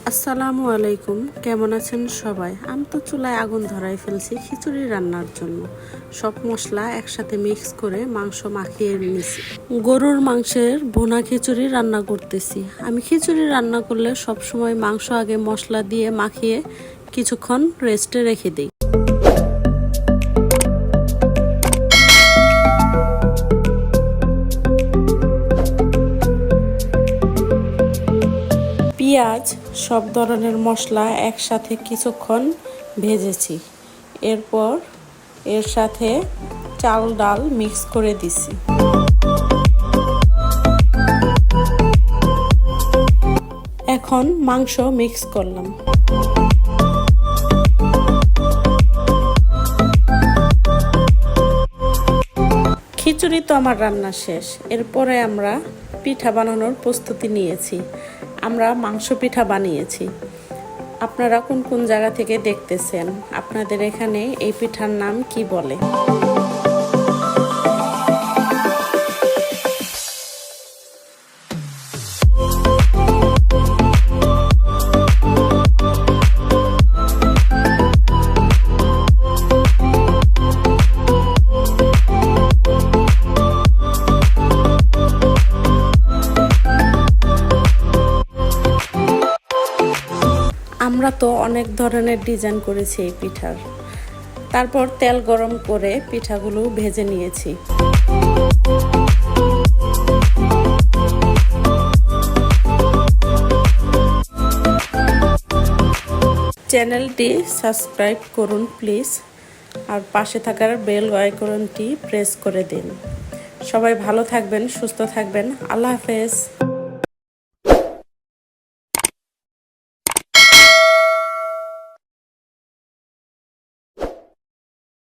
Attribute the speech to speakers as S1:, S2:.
S1: আসসালামু আলাইকুম, কেমন আছেন সবাই? আমি তো চুলায় আগুন ধরাই ফেলছি খিচুড়ি রান্নার জন্য। সব মশলা একসাথে মিক্স করে মাংস মাখিয়ে নিয়েছি। গরুর মাংসের ভুনা খিচুড়ি রান্না করতেছি। আমি খিচুড়ি রান্না করলে সবসময় মাংস আগে মশলা দিয়ে মাখিয়ে কিছুক্ষণ রেস্টে রেখে দিই। পেঁয়াজ সব ধরনের মশলা একসাথে কিছুক্ষণ ভেজেছি। এরপর এর সাথে চাল ডাল মিক্স করে দিছি। এখন মাংস মিক্স করলাম। খিচুড়ি তো আমার রান্না শেষ। এরপরে আমরা পিঠা বানানোর প্রস্তুতি নিয়েছি। আমরা মাংস পিঠা বানিয়েছি। আপনারা কোন কোন জায়গা থেকে দেখতেছেন? আপনাদের এখানে এই পিঠার নাম কি বলে? আমরা তো অনেক ধরনের ডিজাইন করেছি এই পিঠার। তারপর তেল গরম করে পিঠাগুলো ভেজে নিয়েছি। চ্যানেলটি সাবস্ক্রাইব করুন প্লিজ, আর পাশে থাকার বেল আইকনটি প্রেস করে দিন। সবাই ভালো থাকবেন, সুস্থ থাকবেন। আল্লাহ হাফেজ।